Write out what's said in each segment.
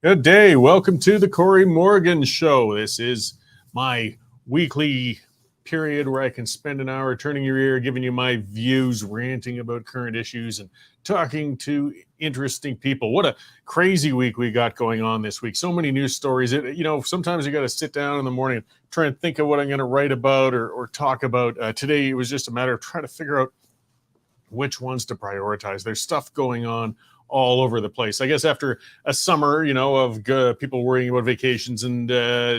Good day. Welcome to the Cory Morgan Show. This is my weekly period where I can spend an hour turning your ear, giving you my views, ranting about current issues, and talking to interesting people. What a crazy week we got going on this week. So many news stories. Sometimes you got to sit down in the morning and try and think of what I'm going to write about or talk about. Today, it was just a matter of trying to figure out which ones to prioritize. There's stuff going on all over the place. I guess after a summer, of people worrying about vacations and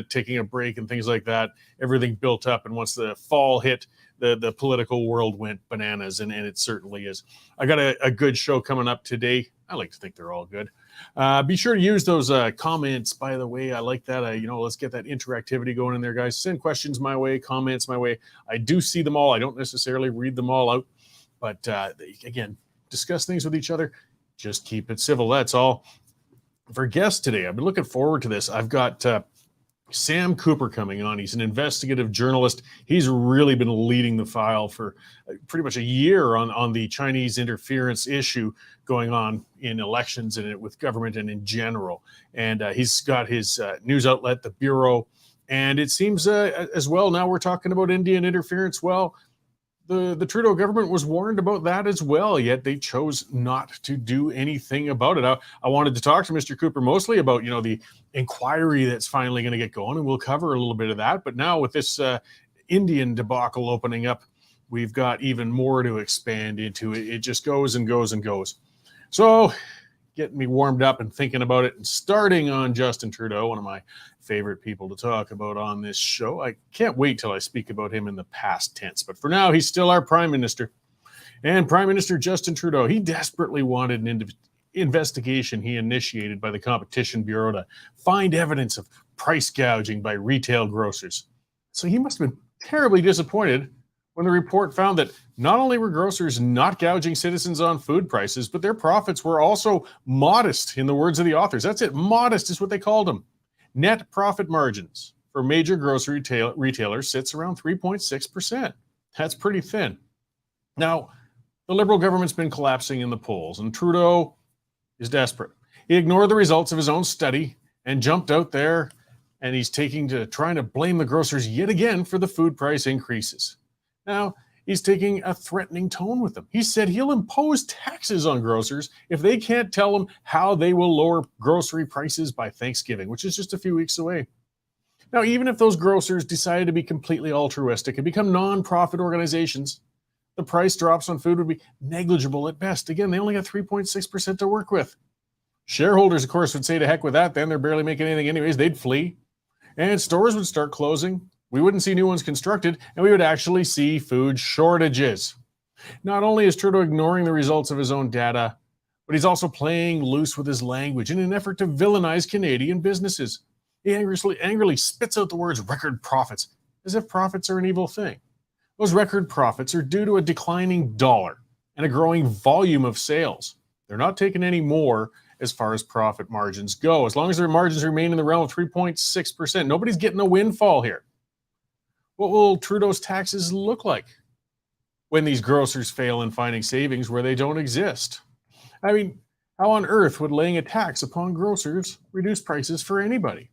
taking a break and things like that, everything built up. And once the fall hit, the political world went bananas, and it certainly is. I got a good show coming up today. I like to think they're all good. Be sure to use those comments, by the way. I like that. Let's get that interactivity going in there, guys. Send questions my way, comments my way. I do see them all. I don't necessarily read them all out. But again, discuss things with each other. Just keep it civil. That's all. For guests today, I've been looking forward to this. I've got Sam Cooper coming on. He's an investigative journalist. He's really been leading the file for pretty much a year on the Chinese interference issue going on in elections and with government and in general. And he's got his news outlet, The Bureau. And it seems as well, now we're talking about Indian interference. Well, the Trudeau government was warned about that as well, yet they chose not to do anything about it. I wanted to talk to Mr. Cooper mostly about, the inquiry that's finally going to get going, and we'll cover a little bit of that. But now with this Indian debacle opening up, we've got even more to expand into. It just goes and goes and goes. So getting me warmed up and thinking about it and starting on Justin Trudeau, one of my favorite people to talk about on this show. I can't wait till I speak about him in the past tense, but for now, he's still our Prime Minister. And Prime Minister Justin Trudeau, he desperately wanted an investigation he initiated by the Competition Bureau to find evidence of price gouging by retail grocers. So he must have been terribly disappointed when the report found that not only were grocers not gouging citizens on food prices, but their profits were also modest, in the words of the authors. That's it. Modest is what they called them. Net profit margins for major grocery retailers sits around 3.6%. That's pretty thin. Now, the Liberal government's been collapsing in the polls, and Trudeau is desperate. He ignored the results of his own study and jumped out there, and he's trying to blame the grocers yet again for the food price increases. Now, he's taking a threatening tone with them. He said he'll impose taxes on grocers if they can't tell him how they will lower grocery prices by Thanksgiving, which is just a few weeks away. Now, even if those grocers decided to be completely altruistic and become non-profit organizations, the price drops on food would be negligible at best. Again, they only got 3.6% to work with. Shareholders, of course, would say to heck with that. Then they're barely making anything anyways. They'd flee. And stores would start closing. We wouldn't see new ones constructed, and we would actually see food shortages. Not only is Trudeau ignoring the results of his own data, but he's also playing loose with his language in an effort to villainize Canadian businesses. He angrily spits out the words record profits, as if profits are an evil thing. Those record profits are due to a declining dollar and a growing volume of sales. They're not taking any more as far as profit margins go. As long as their margins remain in the realm of 3.6%, nobody's getting a windfall here. What will Trudeau's taxes look like when these grocers fail in finding savings where they don't exist? I mean, how on earth would laying a tax upon grocers reduce prices for anybody?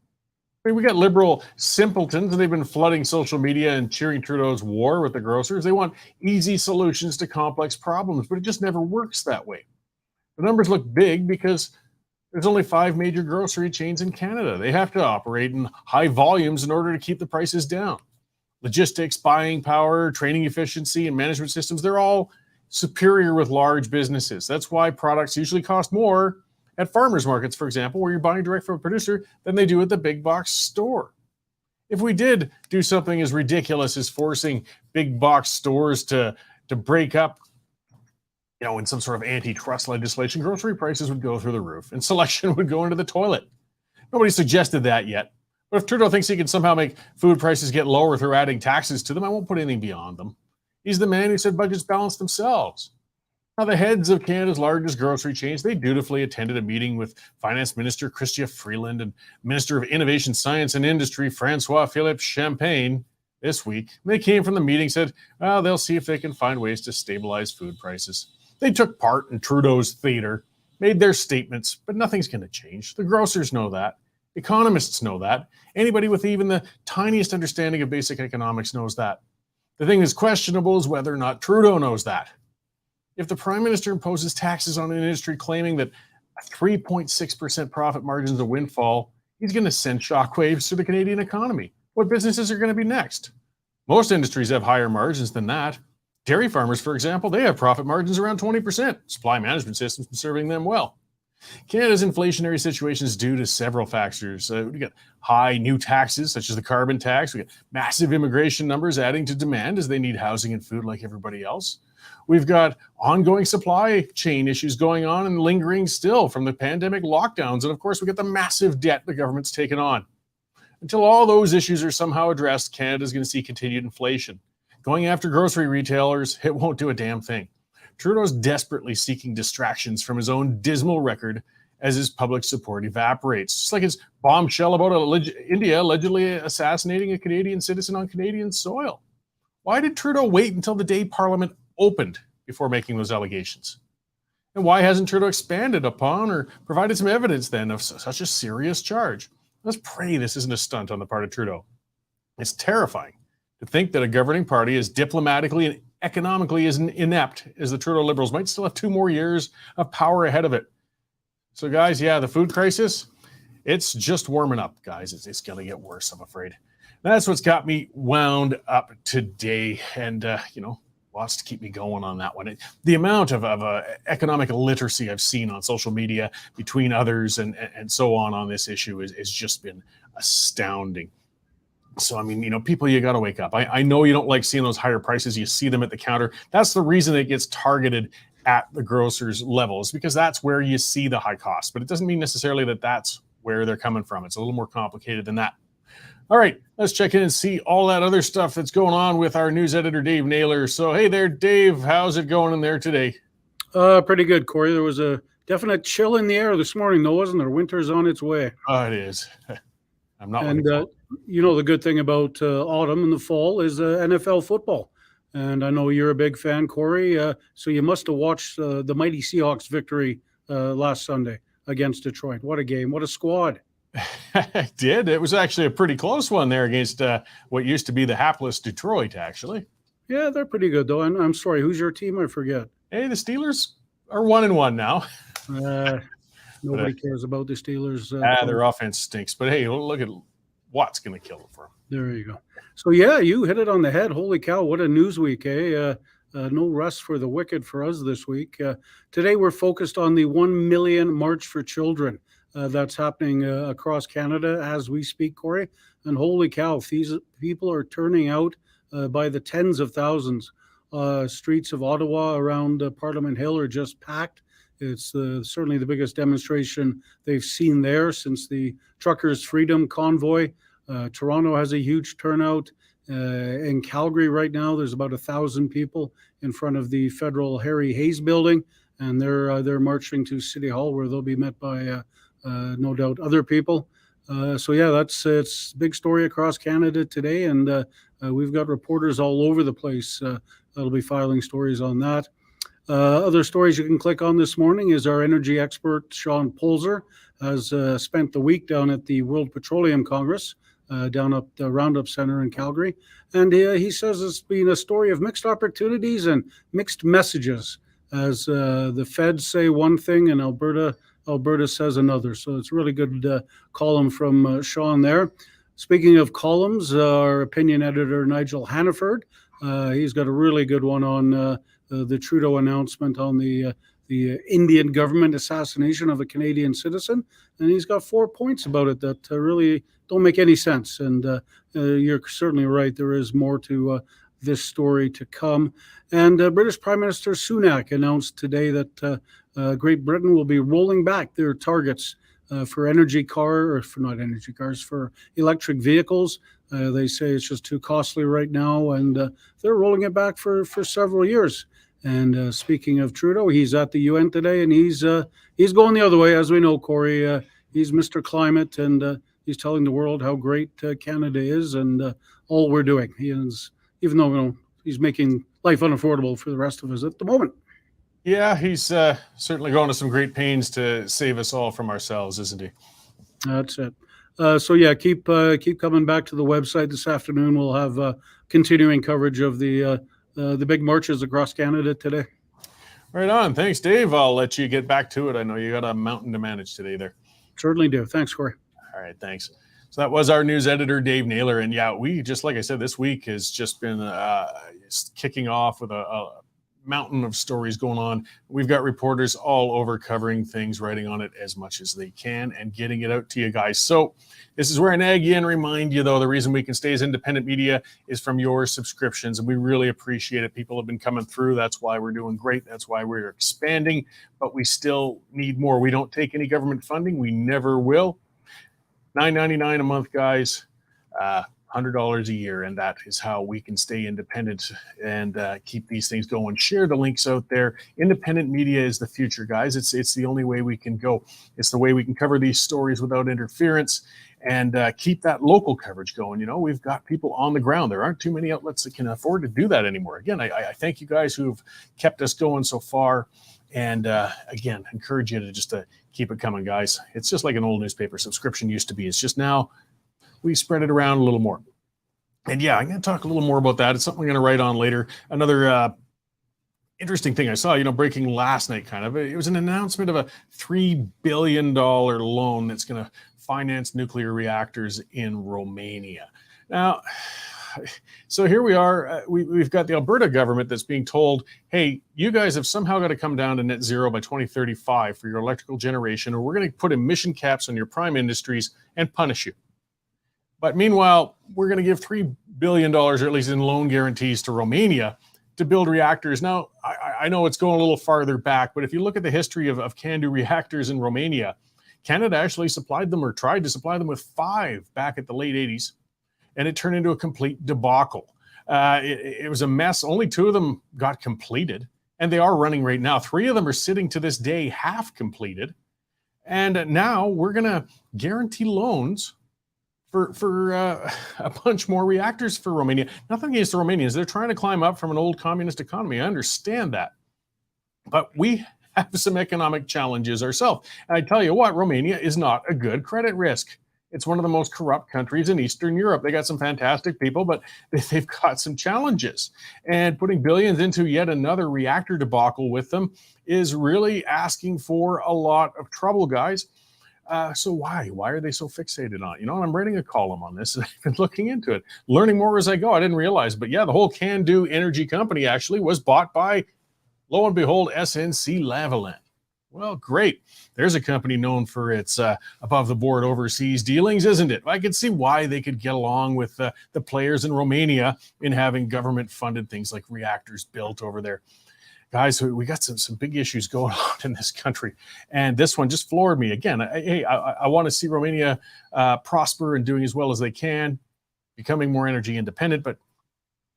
I mean, we got Liberal simpletons, and they've been flooding social media and cheering Trudeau's war with the grocers. They want easy solutions to complex problems, but it just never works that way. The numbers look big because there's only 5 major grocery chains in Canada. They have to operate in high volumes in order to keep the prices down. Logistics, buying power, training efficiency, and management systems, they're all superior with large businesses. That's why products usually cost more at farmers markets, for example, where you're buying direct from a producer, than they do at the big box store. If we did do something as ridiculous as forcing big box stores to break up, in some sort of antitrust legislation, grocery prices would go through the roof and selection would go into the toilet. Nobody suggested that yet. But if Trudeau thinks he can somehow make food prices get lower through adding taxes to them, I won't put anything beyond them. He's the man who said budgets balance themselves. Now, the heads of Canada's largest grocery chains, they dutifully attended a meeting with Finance Minister Chrystia Freeland and Minister of Innovation, Science and Industry, Francois-Philippe Champagne, this week. They came from the meeting, said, they'll see if they can find ways to stabilize food prices. They took part in Trudeau's theater, made their statements, but nothing's going to change. The grocers know that. Economists know that. Anybody with even the tiniest understanding of basic economics knows that. The thing that's questionable is whether or not Trudeau knows that. If the Prime Minister imposes taxes on an industry claiming that a 3.6% profit margin is a windfall, he's going to send shockwaves to the Canadian economy. What businesses are going to be next? Most industries have higher margins than that. Dairy farmers, for example, they have profit margins around 20%. Supply management systems been serving them well. Canada's inflationary situation is due to several factors. We got high new taxes, such as the carbon tax. We got massive immigration numbers adding to demand as they need housing and food like everybody else. We've got ongoing supply chain issues going on and lingering still from the pandemic lockdowns. And of course, we got the massive debt the government's taken on. Until all those issues are somehow addressed, Canada's going to see continued inflation. Going after grocery retailers, it won't do a damn thing. Trudeau's desperately seeking distractions from his own dismal record as his public support evaporates. Just like his bombshell about India allegedly assassinating a Canadian citizen on Canadian soil. Why did Trudeau wait until the day Parliament opened before making those allegations? And why hasn't Trudeau expanded upon or provided some evidence then of such a serious charge? Let's pray this isn't a stunt on the part of Trudeau. It's terrifying to think that a governing party as diplomatically and economically as inept as the Trudeau Liberals might still have 2 more years of power ahead of it. So guys, yeah, the food crisis, it's just warming up, guys. It's going to get worse, I'm afraid. That's what's got me wound up today. And, lots to keep me going on that one. The amount of economic illiteracy I've seen on social media between others and so on this issue is just been astounding. So, I mean, people, you got to wake up. I know you don't like seeing those higher prices. You see them at the counter. That's the reason it gets targeted at the grocers levels, because that's where you see the high cost. But it doesn't mean necessarily that that's where they're coming from. It's a little more complicated than that. All right, let's check in and see all that other stuff that's going on with our news editor, Dave Naylor. So, hey there, Dave. How's it going in there today? Pretty good, Cory. There was a definite chill in the air this morning, though, wasn't there? Winter's on its way. Oh, it is. I'm not. And the good thing about autumn and the fall is NFL football. And I know you're a big fan, Cory. So you must have watched the mighty Seahawks victory last Sunday against Detroit. What a game. What a squad. I did. It was actually a pretty close one there against what used to be the hapless Detroit, actually. Yeah, they're pretty good, though. And I'm sorry, who's your team? I forget. Hey, the Steelers are 1-1 now. Nobody cares about the Steelers. Their offense stinks. But hey, look at Watt's going to kill it for them. There you go. So, yeah, you hit it on the head. Holy cow, what a news week, eh? No rest for the wicked for us this week. Today, we're focused on the 1 million March for Children that's happening across Canada as we speak, Cory. And holy cow, these people are turning out by the tens of thousands. Streets of Ottawa around Parliament Hill are just packed. It's certainly the biggest demonstration they've seen there since the Truckers' Freedom Convoy. Toronto has a huge turnout. In Calgary right now, there's about 1,000 people in front of the federal Harry Hayes building, and they're marching to City Hall, where they'll be met by no doubt other people. So yeah, it's a big story across Canada today, and we've got reporters all over the place that'll be filing stories on that. Other stories you can click on this morning is our energy expert, Sean Polzer, has spent the week down at the World Petroleum Congress, down at the Roundup Center in Calgary. And he says it's been a story of mixed opportunities and mixed messages, as the feds say one thing and Alberta says another. So it's a really good column from Sean there. Speaking of columns, our opinion editor, Nigel Hannaford, he's got a really good one on the Trudeau announcement on the Indian government assassination of a Canadian citizen. And he's got 4 points about it that really don't make any sense. And you're certainly right. There is more to this story to come. And British Prime Minister Sunak announced today that Great Britain will be rolling back their targets for for electric vehicles. They say it's just too costly right now, and they're rolling it back for several years. And speaking of Trudeau, he's at the UN today, and he's going the other way, as we know, Cory. He's Mr. Climate, and he's telling the world how great Canada is and all we're doing. He is, even though he's making life unaffordable for the rest of us at the moment. Yeah, he's certainly going to some great pains to save us all from ourselves, isn't he? That's it. So yeah, keep coming back to the website this afternoon. We'll have continuing coverage of the big marches across Canada today. Right on. Thanks, Dave. I'll let you get back to it. I know you got a mountain to manage today there. Certainly do. Thanks, Cory. All right, thanks. So that was our news editor, Dave Naylor. And yeah, we just, like I said, this week has just been kicking off with a mountain of stories going on. We've got reporters all over covering things, writing on it as much as they can and getting it out to you guys. So this is where I nag you and remind you, though, the reason we can stay as independent media is from your subscriptions, and we really appreciate it. People have been coming through. That's why we're doing great. That's why we're expanding, but we still need more. We don't take any government funding. We never will. $9.99 a month, guys. $100 a year, and that is how we can stay independent and keep these things going. Share the links out there. Independent media is the future, guys. It's the only way we can go. It's the way we can cover these stories without interference and keep that local coverage going. You know, we've got people on the ground. There aren't too many outlets that can afford to do that anymore. Again, I thank you guys who've kept us going so far. And again, encourage you to just keep it coming, guys. It's just like an old newspaper subscription used to be. It's just now we spread it around a little more. And yeah, I'm going to talk a little more about that. It's something I'm going to write on later. Another interesting thing I saw, breaking last night kind of, it was an announcement of a $3 billion loan that's going to finance nuclear reactors in Romania. Now, so here we are. We've got the Alberta government that's being told, hey, you guys have somehow got to come down to net zero by 2035 for your electrical generation, or we're going to put emission caps on your prime industries and punish you. But meanwhile, we're going to give $3 billion, or at least in loan guarantees, to Romania to build reactors. Now, I know it's going a little farther back, but if you look at the history of CANDU reactors in Romania, Canada actually supplied them or tried to supply them with 5 back at the late 80s, and it turned into a complete debacle. It was a mess. Only 2 of them got completed, and they are running right now. 3 of them are sitting to this day half completed, and now we're going to guarantee loans for a bunch more reactors for Romania. Nothing against the Romanians. They're trying to climb up from an old communist economy. I understand that. But we have some economic challenges ourselves. And I tell you what, Romania is not a good credit risk. It's one of the most corrupt countries in Eastern Europe. They got some fantastic people, but they've got some challenges. And putting billions into yet another reactor debacle with them is really asking for a lot of trouble, guys. So why are they so fixated on it? And I'm writing a column on this and I've been looking into it, learning more as I go. I didn't realize, but yeah, the whole CANDU Energy Company actually was bought by, lo and behold, SNC-Lavalin. Well, great. There's a company known for its above the board overseas dealings, isn't it? I could see why they could get along with the players in Romania in having government funded things like reactors built over there. Guys, we got some big issues going on in this country, and this one just floored me. Again, I want to see Romania prosper and doing as well as they can, becoming more energy independent. But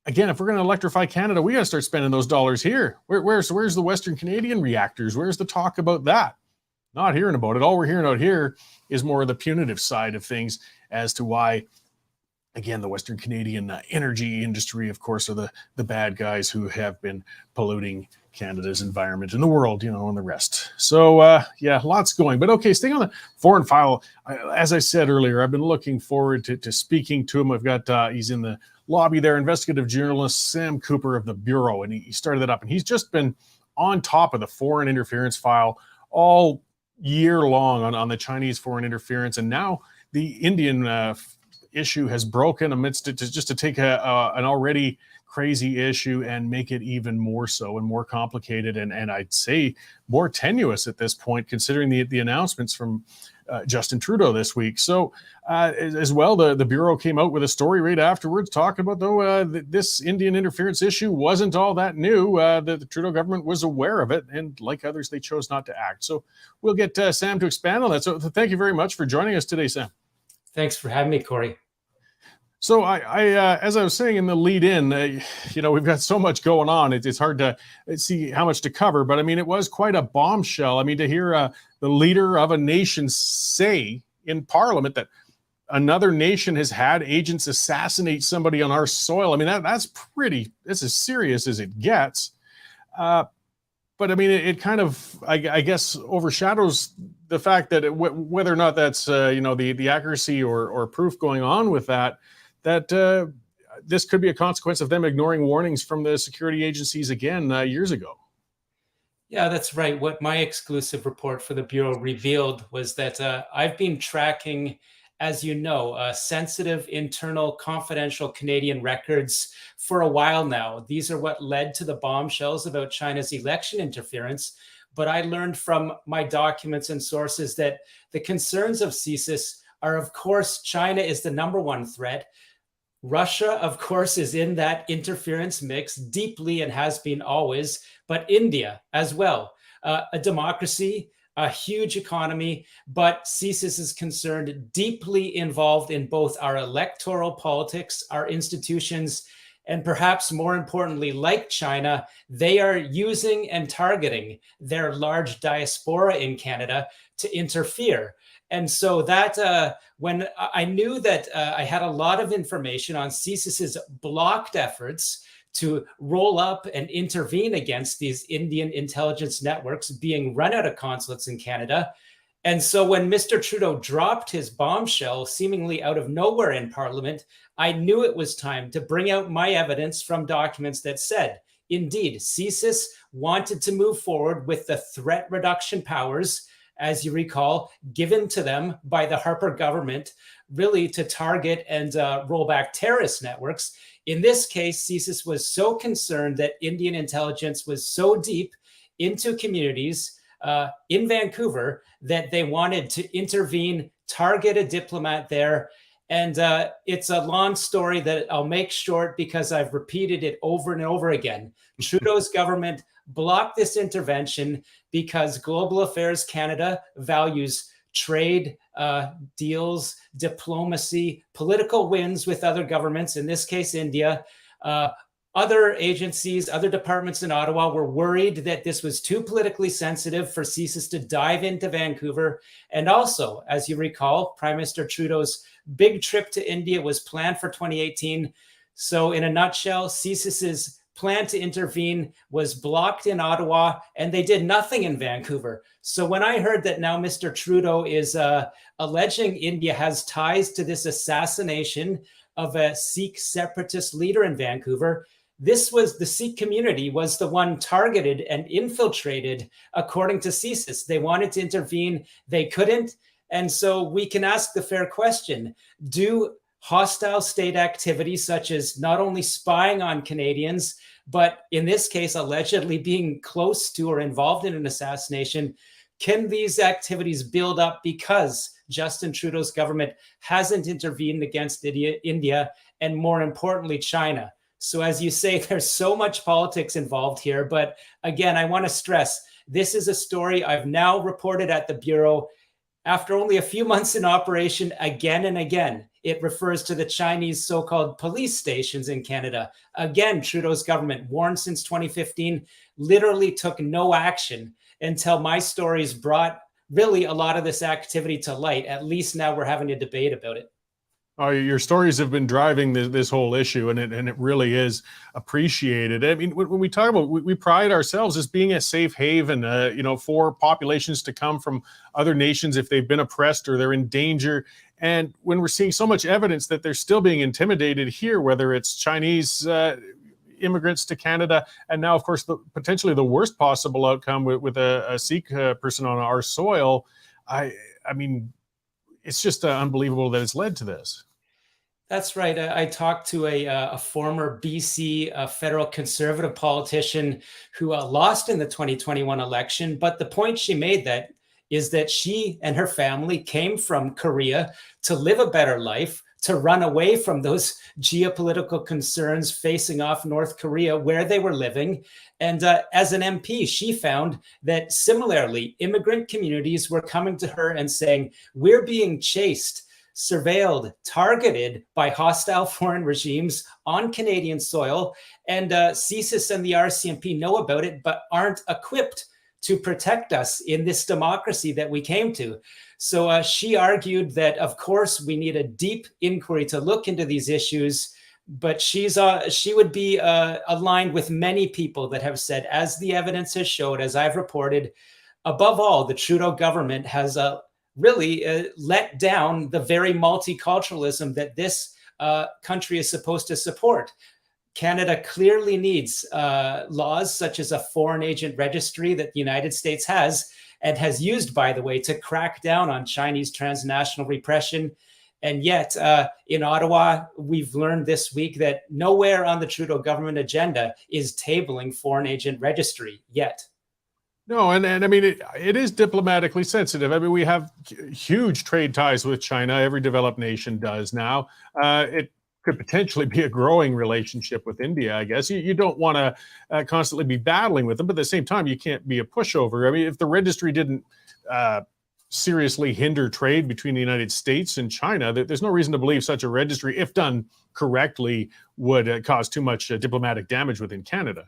again, if we're going to electrify Canada, we got to start spending those dollars here. Where's the Western Canadian reactors? Where's the talk about that? Not hearing about it. All we're hearing out here is more of the punitive side of things as to why, again, the Western Canadian energy industry, of course, are the bad guys who have been polluting Canada's environment and the world, and the rest. So, yeah, lots going. But okay, staying on the foreign file, as I said earlier, I've been looking forward to speaking to him. I've got, he's in the lobby there, investigative journalist Sam Cooper of the Bureau, and he started it up. And he's just been on top of the foreign interference file all year long on the Chinese foreign interference. And now the Indian issue has broken amidst it, just to take an already crazy issue and make it even more so and more complicated and I'd say more tenuous at this point, considering the announcements from Justin Trudeau this week. So as well, the Bureau came out with a story right afterwards talking about, though, this Indian interference issue wasn't all that new. The Trudeau government was aware of it, and like others, they chose not to act. So we'll get Sam to expand on that. So thank you very much for joining us today, Sam. Thanks for having me, Cory. So I as I was saying in the lead in, we've got so much going on. It's hard to see how much to cover, but I mean, it was quite a bombshell. I mean, to hear the leader of a nation say in Parliament that another nation has had agents assassinate somebody on our soil. I mean, that's as serious as it gets. But but I mean, it kind of, I guess, overshadows the fact that whether or not that's the accuracy or proof going on with that this could be a consequence of them ignoring warnings from the security agencies again years ago. Yeah, that's right. What my exclusive report for the Bureau revealed was that I've been tracking, as you know, sensitive, internal, confidential Canadian records for a while now. These are what led to the bombshells about China's election interference. But I learned from my documents and sources that the concerns of CSIS are, of course, China is the number one threat. Russia, of course, is in that interference mix deeply and has been always, but India as well. A democracy, a huge economy, but CSIS is concerned, deeply involved in both our electoral politics, our institutions, and perhaps more importantly, like China, they are using and targeting their large diaspora in Canada to interfere. And so that when I knew that I had a lot of information on CSIS's blocked efforts to roll up and intervene against these Indian intelligence networks being run out of consulates in Canada. And so when Mr. Trudeau dropped his bombshell seemingly out of nowhere in Parliament, I knew it was time to bring out my evidence from documents that said, indeed, CSIS wanted to move forward with the threat reduction powers, as you recall, given to them by the Harper government, really to target and roll back terrorist networks. In this case, CSIS was so concerned that Indian intelligence was so deep into communities in Vancouver that they wanted to intervene, target a diplomat there. And it's a long story that I'll make short because I've repeated it over and over again. Trudeau's government blocked this intervention because Global Affairs Canada values trade deals, diplomacy, political wins with other governments, in this case, India. Other agencies, other departments in Ottawa were worried that this was too politically sensitive for CSIS to dive into Vancouver. And also, as you recall, Prime Minister Trudeau's big trip to India was planned for 2018. So in a nutshell, CSIS's plan to intervene was blocked in Ottawa, and they did nothing in Vancouver. So when I heard that now Mr. Trudeau is alleging India has ties to this assassination of a Sikh separatist leader in Vancouver, this was the Sikh community was the one targeted and infiltrated, according to CSIS. They wanted to intervene, they couldn't. And so we can ask the fair question, do hostile state activities such as not only spying on Canadians, but in this case, allegedly being close to or involved in an assassination, can these activities build up because Justin Trudeau's government hasn't intervened against India and more importantly, China? So as you say, there's so much politics involved here. But again, I want to stress, this is a story I've now reported at the Bureau after only a few months in operation again and again. It refers to the Chinese so-called police stations in Canada. Again, Trudeau's government, warned since 2015, literally took no action until my stories brought really a lot of this activity to light. At least now we're having a debate about it. Oh, your stories have been driving this whole issue, and it really is appreciated. I mean, when we talk about, we pride ourselves as being a safe haven, for populations to come from other nations if they've been oppressed or they're in danger. And when we're seeing so much evidence that they're still being intimidated here, whether it's Chinese immigrants to Canada, and now, of course, potentially the worst possible outcome with a Sikh person on our soil, I mean, it's just unbelievable that it's led to this. That's right. I talked to a former BC federal conservative politician who lost in the 2021 election. But the point she made is that she and her family came from Korea to live a better life, to run away from those geopolitical concerns facing off North Korea where they were living. And as an MP, she found that similarly, immigrant communities were coming to her and saying, we're being chased, surveilled, targeted by hostile foreign regimes on Canadian soil. And CSIS and the RCMP know about it, but aren't equipped to protect us in this democracy that we came to. So she argued that, of course, we need a deep inquiry to look into these issues, but she would be aligned with many people that have said, as the evidence has showed, as I've reported, above all, the Trudeau government has really let down the very multiculturalism that this country is supposed to support. Canada clearly needs laws such as a foreign agent registry that the United States has and has used, by the way, to crack down on Chinese transnational repression. And yet, in Ottawa, we've learned this week that nowhere on the Trudeau government agenda is tabling foreign agent registry yet. No, and I mean, it is diplomatically sensitive. I mean, we have huge trade ties with China. Every developed nation does now. It could potentially be a growing relationship with India, I guess. You don't want to constantly be battling with them, but at the same time, you can't be a pushover. I mean, if the registry didn't seriously hinder trade between the United States and China, there's no reason to believe such a registry, if done correctly, would cause too much diplomatic damage within Canada.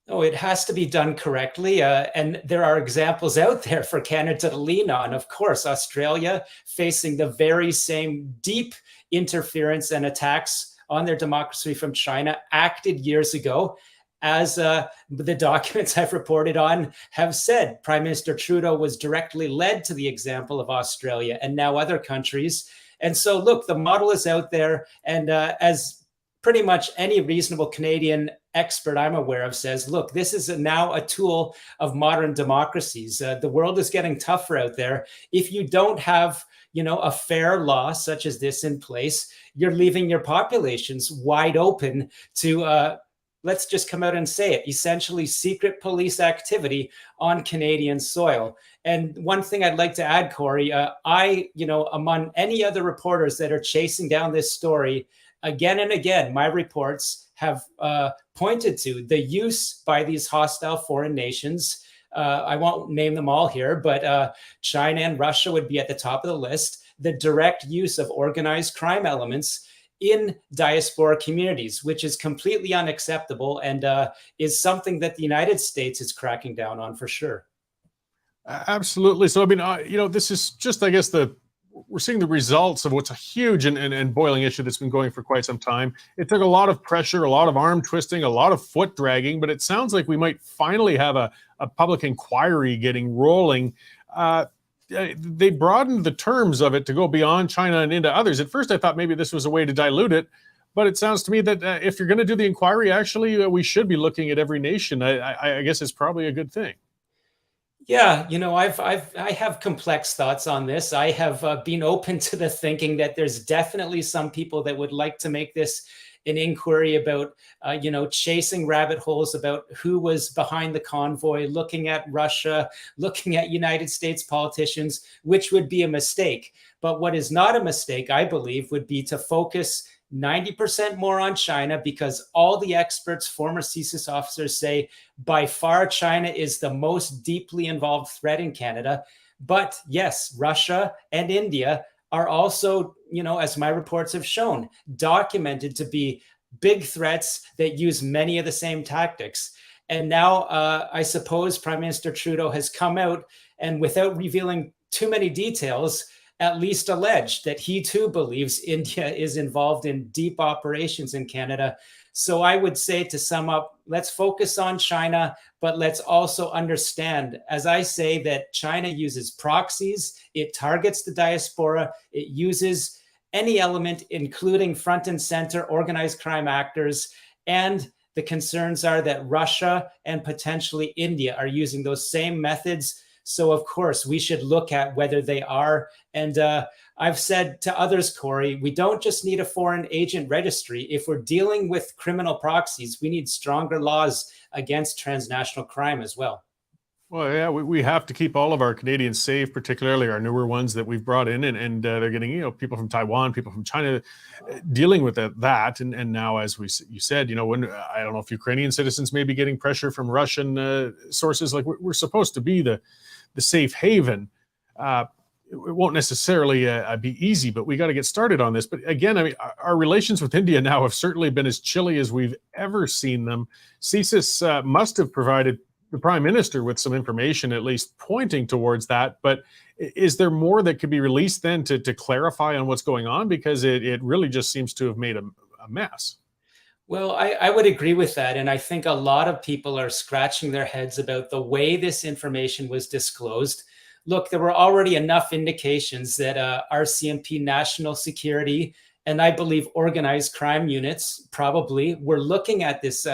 Oh, it has to be done correctly. And there are examples out there for Canada to lean on. Of course, Australia facing the very same deep interference and attacks on their democracy from China acted years ago. As the documents I've reported on have said, Prime Minister Trudeau was directly led to the example of Australia and now other countries. And so, look, the model is out there. And as pretty much any reasonable Canadian expert I'm aware of says, look, this is now a tool of modern democracies. The world is getting tougher out there. If you don't have, a fair law such as this in place, you're leaving your populations wide open to, let's just come out and say it, essentially secret police activity on Canadian soil. And one thing I'd like to add, Cory, among any other reporters that are chasing down this story, again and again, my reports have pointed to the use by these hostile foreign nations. I won't name them all here, but China and Russia would be at the top of the list. The direct use of organized crime elements in diaspora communities, which is completely unacceptable and is something that the United States is cracking down on for sure. Absolutely. So, I mean, this is just, I guess, we're seeing the results of what's a huge and boiling issue that's been going for quite some time. It took a lot of pressure, a lot of arm twisting, a lot of foot dragging, but it sounds like we might finally have a public inquiry getting rolling. They broadened the terms of it to go beyond China and into others. At first, I thought maybe this was a way to dilute it, but it sounds to me that if you're going to do the inquiry, actually, we should be looking at every nation. I guess it's probably a good thing. Yeah, I have complex thoughts on this. I have been open to the thinking that there's definitely some people that would like to make this an inquiry about, chasing rabbit holes about who was behind the convoy, looking at Russia, looking at United States politicians, which would be a mistake. But what is not a mistake, I believe, would be to focus 90% more on China, because all the experts, former CSIS officers say by far China is the most deeply involved threat in Canada. But yes, Russia and India are also, as my reports have shown, documented to be big threats that use many of the same tactics. And now I suppose Prime Minister Trudeau has come out and, without revealing too many details, at least alleged that he too believes India is involved in deep operations in Canada. So I would say, to sum up, let's focus on China, but let's also understand, as I say, that China uses proxies, it targets the diaspora, it uses any element, including front and center organized crime actors, and the concerns are that Russia and potentially India are using those same methods. So, of course, we should look at whether they are. And I've said to others, Cory, we don't just need a foreign agent registry. If we're dealing with criminal proxies, we need stronger laws against transnational crime as well. Well, yeah, we have to keep all of our Canadians safe, particularly our newer ones that we've brought in, and they're getting, people from Taiwan, people from China, dealing with that. And now, as you said, when I don't know if Ukrainian citizens may be getting pressure from Russian sources, like we're supposed to be the safe haven. It won't necessarily be easy, but we got to get started on this. But again, I mean, our relations with India now have certainly been as chilly as we've ever seen them. CSIS must have provided the Prime Minister with some information, at least pointing towards that. But is there more that could be released then to clarify on what's going on? Because it really just seems to have made a mess. Well, I would agree with that. And I think a lot of people are scratching their heads about the way this information was disclosed. Look, there were already enough indications that RCMP national security and I believe organized crime units probably were looking at this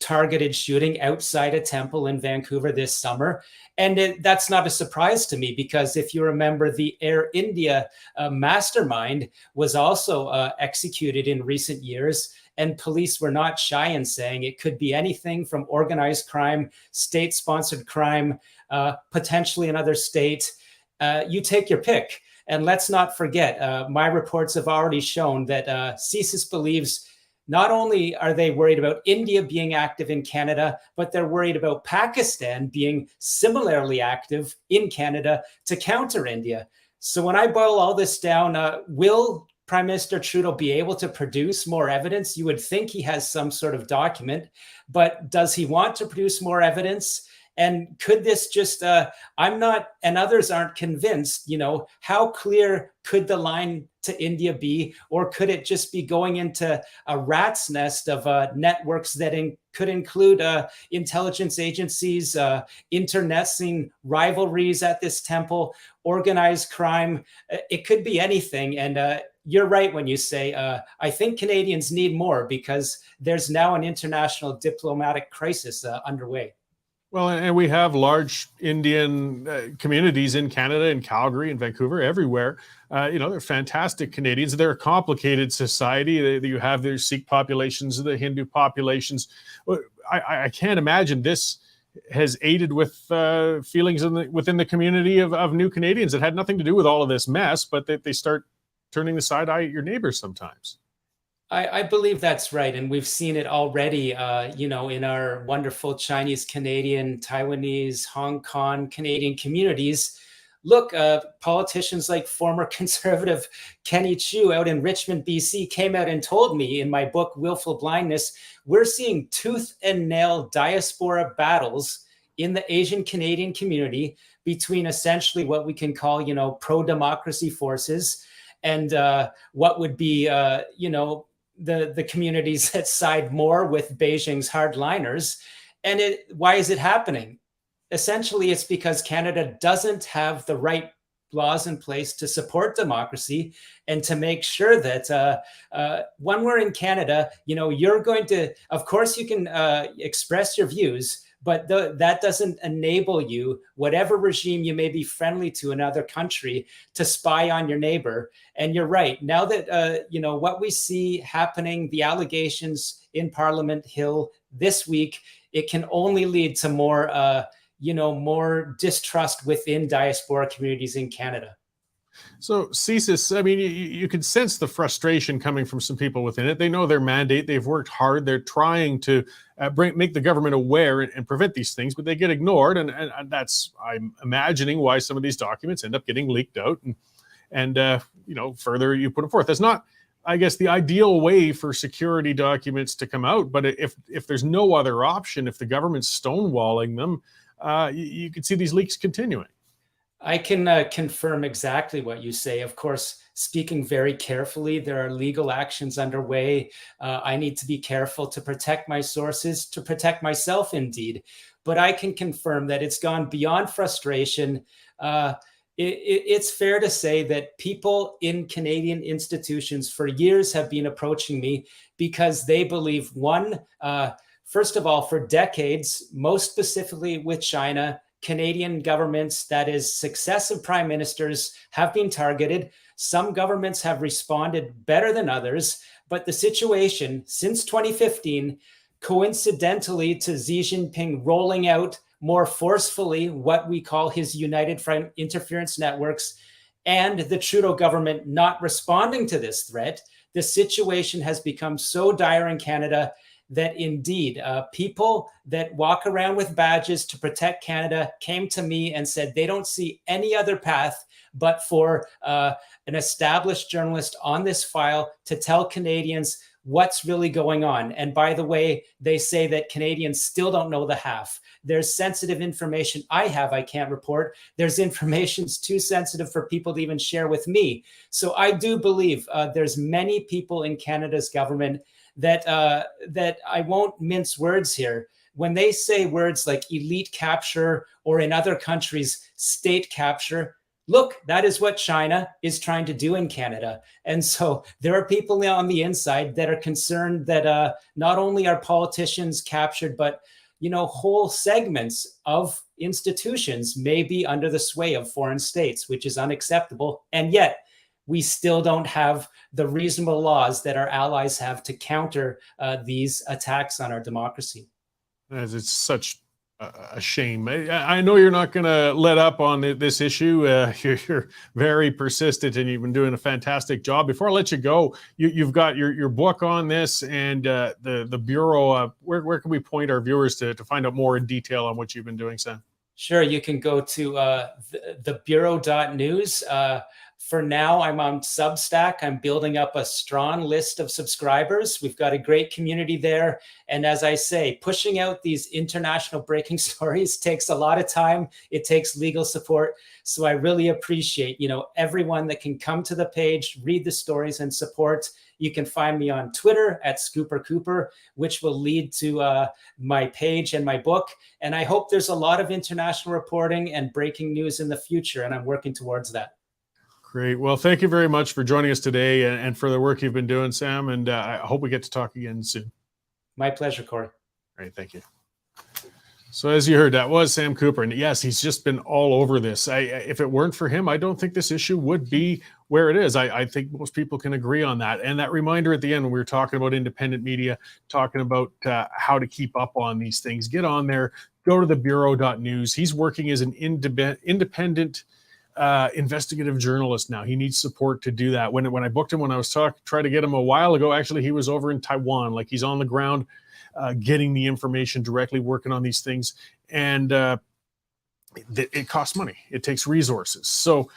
targeted shooting outside a temple in Vancouver this summer. And that's not a surprise to me, because if you remember, the Air India mastermind was also executed in recent years. And police were not shy in saying it could be anything from organized crime, state-sponsored crime, potentially another state. You take your pick. And let's not forget, my reports have already shown that CSIS believes not only are they worried about India being active in Canada, but they're worried about Pakistan being similarly active in Canada to counter India. So when I boil all this down, will Prime Minister Trudeau be able to produce more evidence? You would think he has some sort of document, but does he want to produce more evidence? And could this just, I'm not, and others aren't convinced, how clear could the line to India be? Or could it just be going into a rat's nest of networks that could include intelligence agencies, internecine rivalries at this temple, organized crime? It could be anything. And you're right when you say, I think Canadians need more, because there's now an international diplomatic crisis underway. Well, and we have large Indian communities in Canada, in Calgary, in Vancouver, everywhere. They're fantastic Canadians. They're a complicated society. You have their Sikh populations, the Hindu populations. I can't imagine this has aided with feelings within the community of new Canadians that had nothing to do with all of this mess, but that they start turning the side eye at your neighbors sometimes. I believe that's right. And we've seen it already, in our wonderful Chinese, Canadian, Taiwanese, Hong Kong, Canadian communities. Look, politicians like former conservative Kenny Chiu out in Richmond, BC, came out and told me in my book, Willful Blindness, we're seeing tooth and nail diaspora battles in the Asian Canadian community between essentially what we can call, pro-democracy forces and what would be, the communities that side more with Beijing's hardliners. And why is it happening? Essentially, it's because Canada doesn't have the right laws in place to support democracy and to make sure that when we're in Canada, you're going to, of course, you can express your views, but that doesn't enable you, whatever regime you may be friendly to in another country, to spy on your neighbor. And you're right. Now that, what we see happening, the allegations in Parliament Hill this week, it can only lead to more, more distrust within diaspora communities in Canada. So CSIS, I mean, you can sense the frustration coming from some people within it. They know their mandate. They've worked hard. They're trying to make the government aware and prevent these things, but they get ignored. And that's, I'm imagining, why some of these documents end up getting leaked out. And further you put them forth. That's not, I guess, the ideal way for security documents to come out. But if there's no other option, if the government's stonewalling them, you could see these leaks continuing. I can confirm exactly what you say. Of course, speaking very carefully, there are legal actions underway. I need to be careful to protect my sources, to protect myself, indeed. But I can confirm that it's gone beyond frustration. It's fair to say that people in Canadian institutions for years have been approaching me because they believe, first of all, for decades, most specifically with China, Canadian governments, that is, successive prime ministers, have been targeted. Some governments have responded better than others, but the situation since 2015, coincidentally to Xi Jinping rolling out more forcefully what we call his United Front interference networks, and the Trudeau government not responding to this threat, the situation has become so dire in Canada that indeed people that walk around with badges to protect Canada came to me and said they don't see any other path but for an established journalist on this file to tell Canadians what's really going on. And by the way, they say that Canadians still don't know the half. There's sensitive information I can't report. There's information's too sensitive for people to even share with me. So I do believe there's many people in Canada's government that that I won't mince words here. When they say words like elite capture, or in other countries, state capture, look, that is what China is trying to do in Canada. And so there are people on the inside that are concerned that not only are politicians captured, but whole segments of institutions may be under the sway of foreign states, which is unacceptable. And yet we still don't have the reasonable laws that our allies have to counter these attacks on our democracy. As it's such a shame. I know you're not going to let up on this issue. You're very persistent, and you've been doing a fantastic job. Before I let you go, you've got your book on this, and the Bureau. Where can we point our viewers to find out more in detail on what you've been doing, Sam? Sure, you can go to the bureau.news. For now, I'm on Substack. I'm building up a strong list of subscribers. We've got a great community there. And as I say, pushing out these international breaking stories takes a lot of time. It takes legal support. So I really appreciate, everyone that can come to the page, read the stories, and support. You can find me on Twitter at Scooper Cooper, which will lead to my page and my book. And I hope there's a lot of international reporting and breaking news in the future, and I'm working towards that. Great. Well, thank you very much for joining us today and for the work you've been doing, Sam. And I hope we get to talk again soon. My pleasure, Cory. Great. Thank you. So as you heard, that was Sam Cooper. And yes, he's just been all over this. If it weren't for him, I don't think this issue would be where it is. I think most people can agree on that. And that reminder at the end, when we were talking about independent media, talking about how to keep up on these things, get on there, go to the bureau.news. He's working as an independent investigative journalist now. He needs support to do that. When I booked him, when I was trying to get him a while ago, actually, he was over in Taiwan. Like, he's on the ground, getting the information directly, working on these things. And it costs money. It takes resources. So,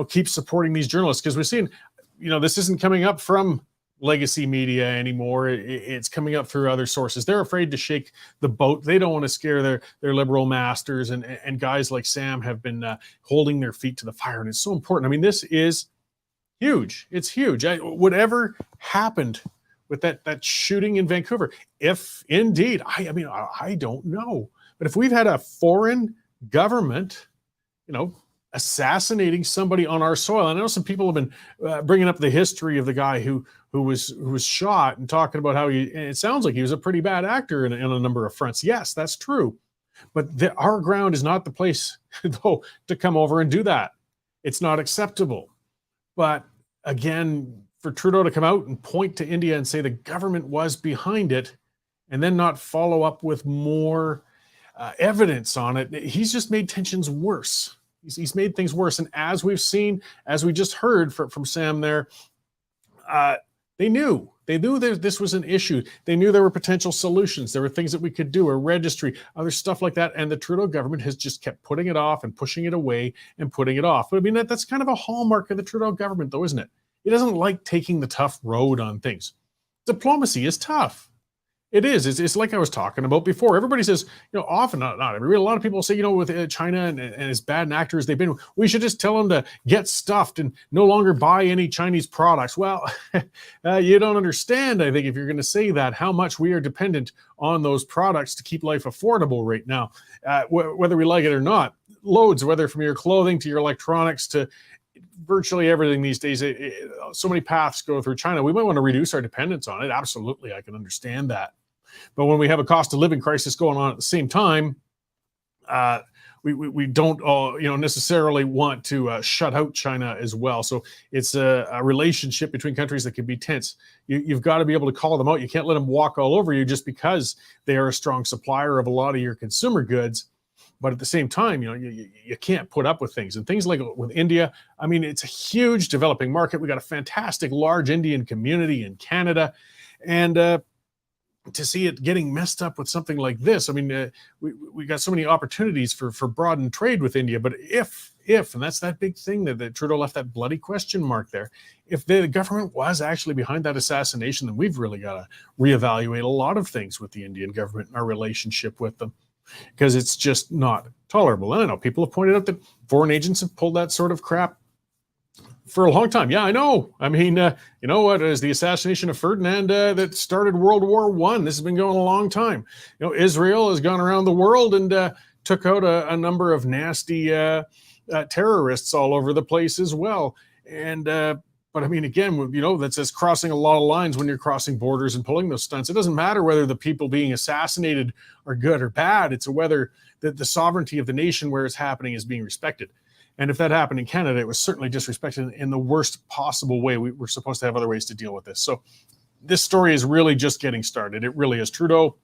keep supporting these journalists, because we're seeing, this isn't coming up from legacy media anymore. It's coming up through other sources. They're afraid to shake the boat. They don't want to scare their liberal masters, and guys like Sam have been holding their feet to the fire. And it's so important. I mean, this is huge. It's huge. Whatever happened with that shooting in Vancouver, if indeed, I don't know, but if we've had a foreign government, assassinating somebody on our soil. And I know some people have been bringing up the history of the guy who was shot, and talking about how it sounds like he was a pretty bad actor in a number of fronts. Yes, that's true. But our ground is not the place, though, to come over and do that. It's not acceptable. But again, for Trudeau to come out and point to India and say the government was behind it, and then not follow up with more evidence on it, he's just made tensions worse. He's made things worse. And as we've seen, as we just heard from Sam there, they knew that this was an issue. They knew there were potential solutions. There were things that we could do, a registry, other stuff like that. And the Trudeau government has just kept putting it off and pushing it away and putting it off. But I mean, that's kind of a hallmark of the Trudeau government, though, isn't it? It doesn't like taking the tough road on things. Diplomacy is tough. It is. It's like I was talking about before. Everybody says, often, not every, a lot of people say, with China and as bad an actor as they've been, we should just tell them to get stuffed and no longer buy any Chinese products. Well, you don't understand, I think, if you're going to say that, how much we are dependent on those products to keep life affordable right now, whether we like it or not. Loads, whether from your clothing to your electronics to virtually everything these days, so many paths go through China. We might want to reduce our dependence on it. Absolutely, I can understand that. But when we have a cost of living crisis going on at the same time, we don't all necessarily want to shut out China as well. So it's a relationship between countries that can be tense. You've got to be able to call them out. You can't let them walk all over you just because they are a strong supplier of a lot of your consumer goods. But at the same time, you can't put up with things. And things like with India, I mean, it's a huge developing market. We got a fantastic large Indian community in Canada. And to see it getting messed up with something like this, I mean, we got so many opportunities for broadened trade with India. But if, and that's that big thing that Trudeau left that bloody question mark there, if the government was actually behind that assassination, then we've really got to reevaluate a lot of things with the Indian government and our relationship with them, because it's just not tolerable. And I know people have pointed out that foreign agents have pulled that sort of crap For a long time. Yeah, I know. I mean, you know what? It was the assassination of Ferdinand that started World War One. This has been going a long time. You know, Israel has gone around the world and took out a number of nasty terrorists all over the place as well. And but I mean, again, you know, that's just crossing a lot of lines when you're crossing borders and pulling those stunts. It doesn't matter whether the people being assassinated are good or bad. It's whether the sovereignty of the nation where it's happening is being respected. And if that happened in Canada, it was certainly disrespected in the worst possible way. We're supposed to have other ways to deal with this. So this story is really just getting started. It really is. Trudeau,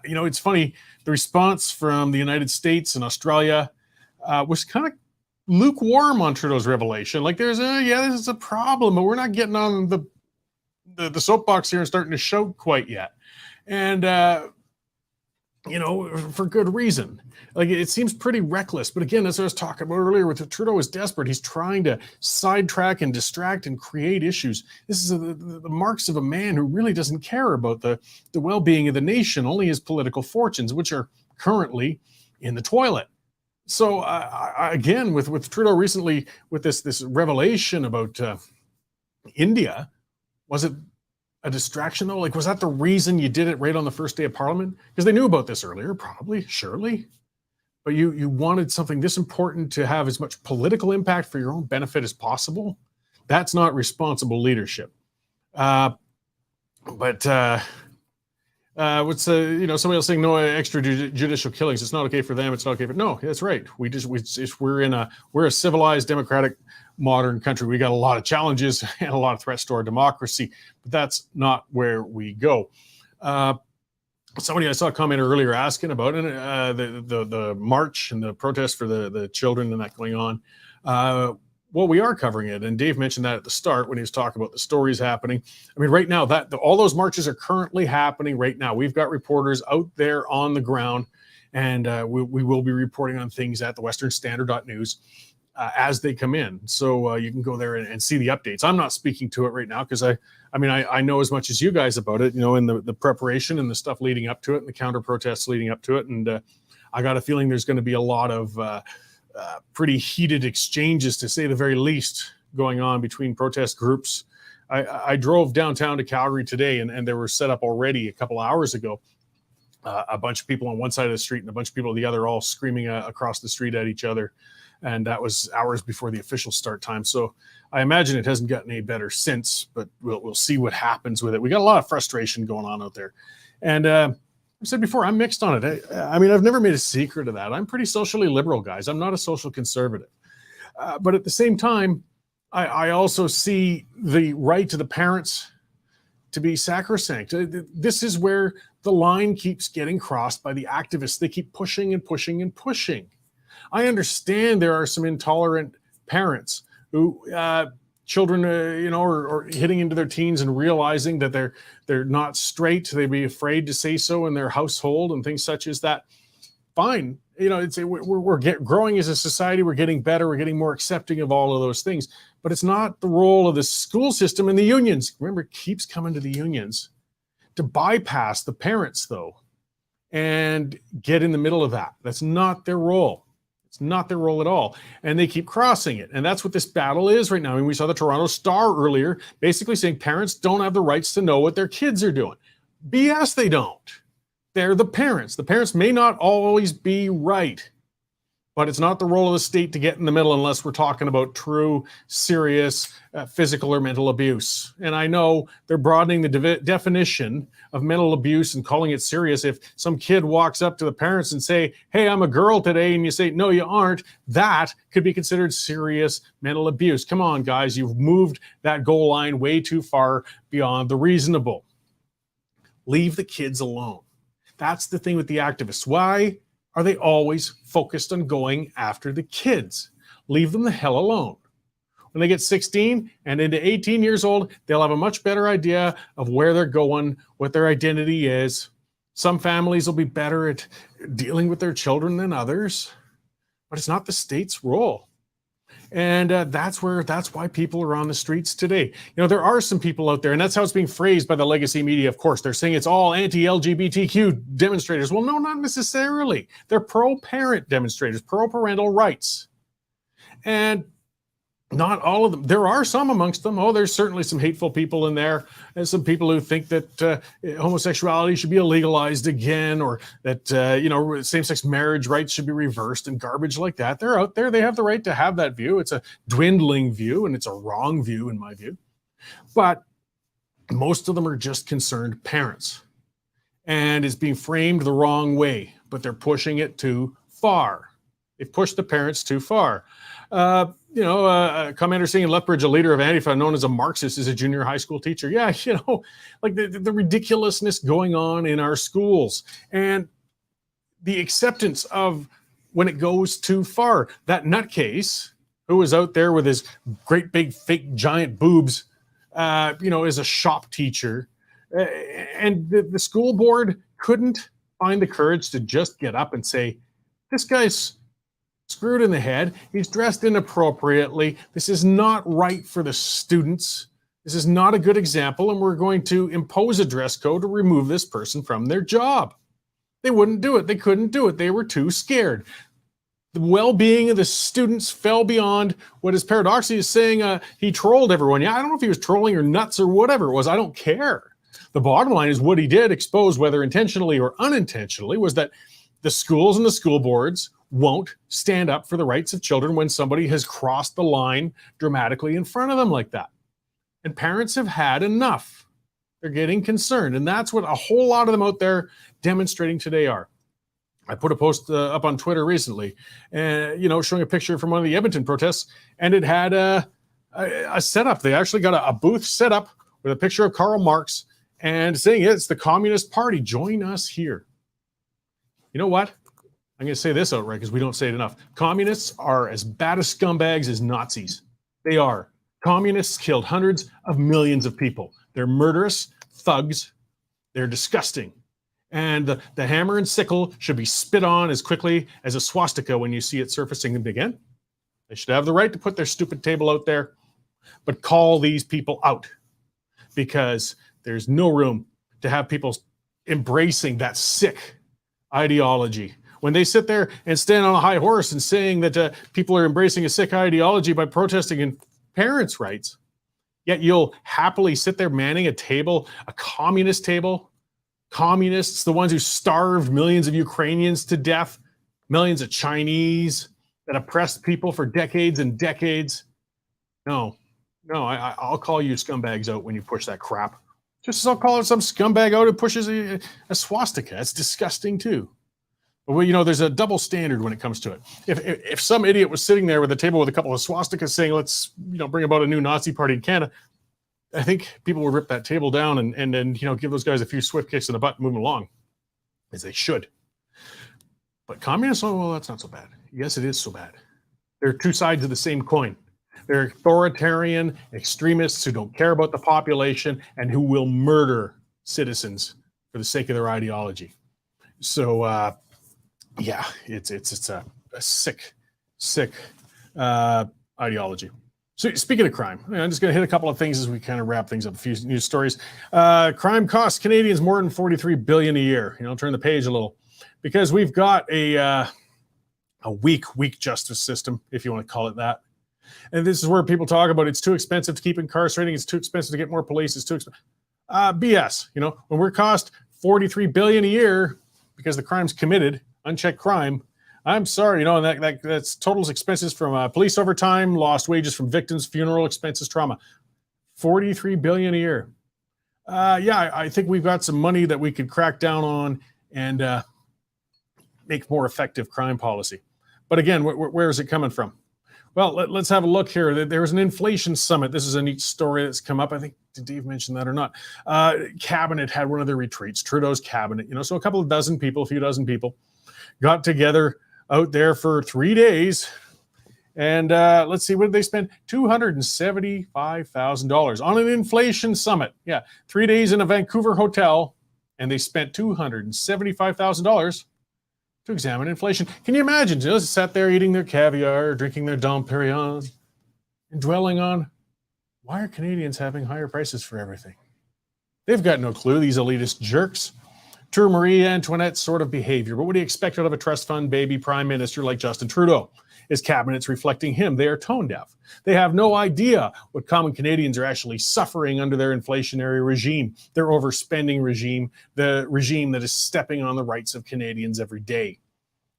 you know, it's funny. The response from the United States and Australia was kind of lukewarm on Trudeau's revelation. Like there's this is a problem, but we're not getting on the soapbox here and starting to shout quite yet. And, you know, for good reason. Like it seems pretty reckless. But again, as I was talking about earlier, with Trudeau is desperate. He's trying to sidetrack and distract and create issues. This is the marks of a man who really doesn't care about the well-being of the nation, only his political fortunes, which are currently in the toilet. So again, with Trudeau recently, with this revelation about India, was it a distraction though? Like, was that the reason you did it right on the first day of Parliament? Because they knew about this earlier, probably, surely. But you wanted something this important to have as much political impact for your own benefit as possible. That's not responsible leadership. What's you know, somebody else saying no extrajudicial killings. It's not okay for them. It's not okay for no. That's right. We're a civilized, democratic, modern country. We got a lot of challenges and a lot of threats to our democracy, but that's not where we go. Somebody I saw a comment earlier asking about the march and the protest for the children and that going on. Well, we are covering it, and Dave mentioned that at the start when he was talking about the stories happening. I mean, right now, all those marches are currently happening right now. We've got reporters out there on the ground, and we will be reporting on things at the westernstandard.news as they come in. So you can go there and see the updates. I'm not speaking to it right now because I know as much as you guys about it, you know, in the preparation and the stuff leading up to it and the counter protests leading up to it. And I got a feeling there's going to be a lot of pretty heated exchanges, to say the very least, going on between protest groups. I drove downtown to Calgary today, and there were set up already a couple hours ago, a bunch of people on one side of the street and a bunch of people on the other, all screaming across the street at each other. And that was hours before the official start time. So I imagine it hasn't gotten any better since, but we'll see what happens with it. We got a lot of frustration going on out there. And I said before, I'm mixed on it. I mean, I've never made a secret of that. I'm pretty socially liberal, guys. I'm not a social conservative. But at the same time, I also see the right to the parents to be sacrosanct. This is where the line keeps getting crossed by the activists. They keep pushing and pushing and pushing. I understand there are some intolerant parents who children, you know, are hitting into their teens and realizing that they're not straight. They'd be afraid to say so in their household and things such as that. Fine, you know, we're growing as a society. We're getting better. We're getting more accepting of all of those things. But it's not the role of the school system and the unions. Remember, it keeps coming to the unions to bypass the parents, though, and get in the middle of that. That's not their role. It's not their role at all. And they keep crossing it. And that's what this battle is right now. I mean, we saw the Toronto Star earlier basically saying parents don't have the rights to know what their kids are doing. BS, they don't. They're the parents. The parents may not always be right, but it's not the role of the state to get in the middle unless we're talking about true, serious physical or mental abuse. And I know they're broadening the definition of mental abuse and calling it serious. If some kid walks up to the parents and say, hey, I'm a girl today, and you say, no, you aren't, that could be considered serious mental abuse. Come on, guys, you've moved that goal line way too far beyond the reasonable. Leave the kids alone. That's the thing with the activists. Why are they always focused on going after the kids? Leave them the hell alone. When they get 16 and into 18 years old, they'll have a much better idea of where they're going, what their identity is. Some families will be better at dealing with their children than others, but it's not the state's role. And that's why people are on the streets today. You know, there are some people out there, and that's how it's being phrased by the legacy media, of course. They're saying it's all anti-LGBTQ demonstrators. Well, no, not necessarily. They're pro-parent demonstrators, pro-parental rights. And Not all of them. There are some amongst them. Oh, there's certainly some hateful people in there, and some people who think that homosexuality should be illegalized again, or that same-sex marriage rights should be reversed, and garbage like that. They're out there. They have the right to have that view. It's a dwindling view, and it's a wrong view in my view. But most of them are just concerned parents, and it's being framed the wrong way. But they're pushing it too far. They've pushed the parents too far. A commenter saying in Lethbridge, a leader of Antifa known as a Marxist, is a junior high school teacher. Yeah, like the ridiculousness going on in our schools and the acceptance of when it goes too far. That nutcase who was out there with his great big fake giant boobs, as a shop teacher, and the school board couldn't find the courage to just get up and say, this guy's screwed in the head. He's dressed inappropriately. This is not right for the students. This is not a good example, and we're going to impose a dress code to remove this person from their job. They wouldn't do it. They couldn't do it. They were too scared. The well-being of the students fell beyond what is paradoxically saying he trolled everyone. Yeah, I don't know if he was trolling or nuts or whatever it was. I don't care. The bottom line is what he did expose, whether intentionally or unintentionally, was that the schools and the school boards won't stand up for the rights of children when somebody has crossed the line dramatically in front of them like that. And parents have had enough. They're getting concerned. And that's what a whole lot of them out there demonstrating today are. I put a post up on Twitter recently, showing a picture from one of the Edmonton protests, and it had a setup. They actually got a booth set up with a picture of Karl Marx and saying, it's the Communist Party. Join us here. You know what? I'm going to say this outright because we don't say it enough. Communists are as bad as scumbags as Nazis. They are. Communists killed hundreds of millions of people. They're murderous thugs. They're disgusting. And the hammer and sickle should be spit on as quickly as a swastika when you see it surfacing again. They should have the right to put their stupid table out there, but call these people out, because there's no room to have people embracing that sick ideology. When they sit there and stand on a high horse and saying that people are embracing a sick ideology by protesting in parents' rights, yet you'll happily sit there manning a table, a communist table. Communists, the ones who starved millions of Ukrainians to death, millions of Chinese, that oppressed people for decades and decades. No, I'll call you scumbags out when you push that crap. Just as I'll call it some scumbag out who pushes a swastika. It's disgusting too. But there's a double standard when it comes to it. If some idiot was sitting there with a table with a couple of swastikas saying, let's bring about a new Nazi party in Canada, I think people would rip that table down and then give those guys a few swift kicks in the butt and move them along, as they should. But communists, well, that's not so bad. Yes, it is so bad. They're two sides of the same coin. They're authoritarian extremists who don't care about the population and who will murder citizens for the sake of their ideology. So, it's a sick ideology. So speaking of crime, I'm just going to hit a couple of things as we kind of wrap things up. A few news stories. Crime costs Canadians more than $43 billion a year. Turn the page a little, because we've got a weak justice system, if you want to call it that. And this is where people talk about it's too expensive to keep incarcerating. It's too expensive to get more police. It's too expensive. BS. When we're cost $43 billion a year because the crime's committed, unchecked crime. I'm sorry, that's total expenses from police overtime, lost wages from victims, funeral expenses, trauma. $43 billion a year. I think we've got some money that we could crack down on and make more effective crime policy. But again, where is it coming from? Well, let's have a look here. There was an inflation summit. This is a neat story that's come up. I think, did Dave mention that or not? Cabinet had one of their retreats, Trudeau's cabinet. So a few dozen people got together out there for 3 days. And let's see, what did they spend? $275,000 on an inflation summit. Yeah, 3 days in a Vancouver hotel, and they spent $275,000 to examine inflation. Can you imagine? Just sat there eating their caviar, drinking their Dom Perignon, and dwelling on, why are Canadians having higher prices for everything? They've got no clue, these elitist jerks. true Marie Antoinette sort of behavior. But what do you expect out of a trust fund baby prime minister like Justin Trudeau? His cabinet's reflecting him. They are tone deaf. They have no idea what common Canadians are actually suffering under their inflationary regime, their overspending regime, the regime that is stepping on the rights of Canadians every day.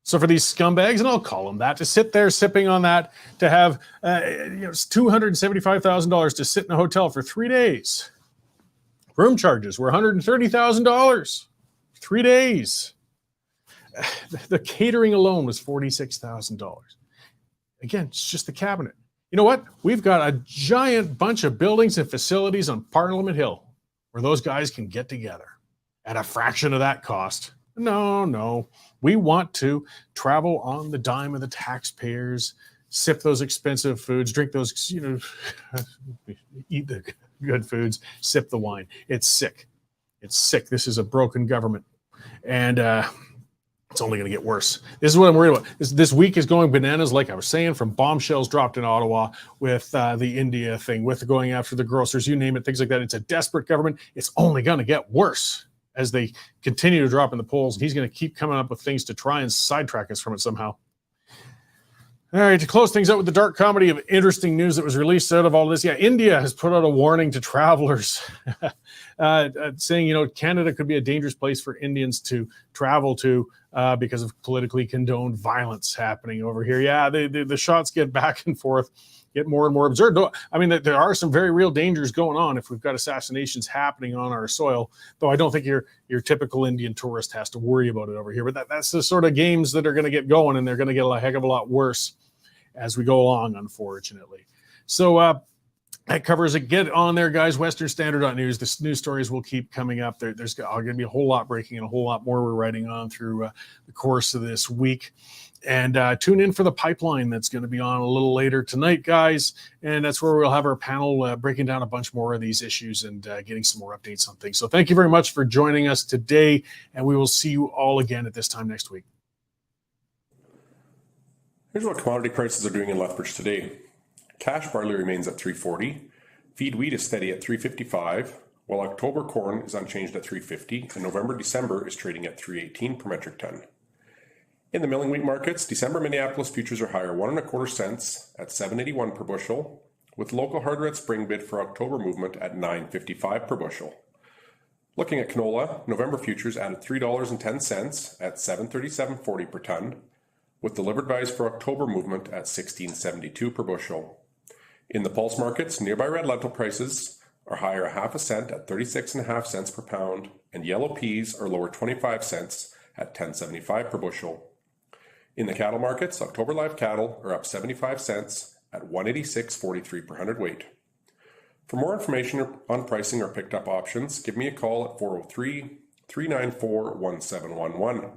So for these scumbags, and I'll call them that, to sit there sipping on that, to have $275,000 to sit in a hotel for 3 days. Room charges were $130,000. 3 days. The catering alone was $46,000. Again, it's just the cabinet. You know what? We've got a giant bunch of buildings and facilities on Parliament Hill where those guys can get together at a fraction of that cost. No. We want to travel on the dime of the taxpayers, sip those expensive foods, drink those, eat the good foods, sip the wine. It's sick. It's sick. This is a broken government. And it's only going to get worse. This is what I'm worried about. This week is going bananas, like I was saying, from bombshells dropped in Ottawa with the India thing, with going after the grocers, you name it, things like that. It's a desperate government. It's only going to get worse as they continue to drop in the polls. And he's going to keep coming up with things to try and sidetrack us from it somehow. All right, to close things out with the dark comedy of interesting news that was released out of all this. Yeah, India has put out a warning to travelers saying, Canada could be a dangerous place for Indians to travel to because of politically condoned violence happening over here. Yeah, the shots get back and forth, get more and more absurd. I mean, there are some very real dangers going on if we've got assassinations happening on our soil, though I don't think your typical Indian tourist has to worry about it over here. But that's the sort of games that are going to get going, and they're going to get a heck of a lot worse as we go along, unfortunately. So that covers it. Get on there, guys. WesternStandard.news. The news stories will keep coming up. There's going to be a whole lot breaking and a whole lot more we're writing on through the course of this week. And tune in for the pipeline that's going to be on a little later tonight, guys. And that's where we'll have our panel breaking down a bunch more of these issues and getting some more updates on things. So thank you very much for joining us today. And we will see you all again at this time next week. Here's what commodity prices are doing in Lethbridge today. Cash barley remains at $3.40. Feed wheat is steady at $3.55, while October corn is unchanged at $3.50, and November-December is trading at $3.18 per metric ton. In the milling wheat markets, December Minneapolis futures are higher 1 1/4 cents at $7.81 per bushel, with local hard red spring bid for October movement at $9.55 per bushel. Looking at canola, November futures added $3.10 at $7.3740 per ton, with delivered buys for October movement at $16.72 per bushel. In the pulse markets, nearby red lentil prices are higher 1/2 cent at 36.5 cents per pound, and yellow peas are lower 25 cents at $10.75 per bushel. In the cattle markets, October live cattle are up 75 cents at $186.43 per hundredweight. For more information on pricing or picked up options, give me a call at 403-394-1711.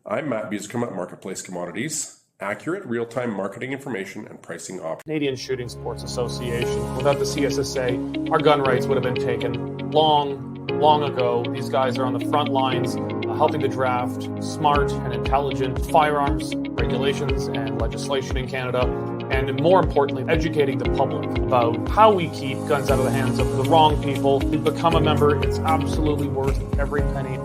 I'm Matt Busicum at Marketplace Commodities. Accurate, real-time marketing information and pricing options. Canadian Shooting Sports Association. Without the CSSA, our gun rights would have been taken long ago. These guys are on the front lines helping to draft smart and intelligent firearms regulations and legislation in Canada, and more importantly, educating the public about how we keep guns out of the hands of the wrong people. To become a member, it's absolutely worth every penny.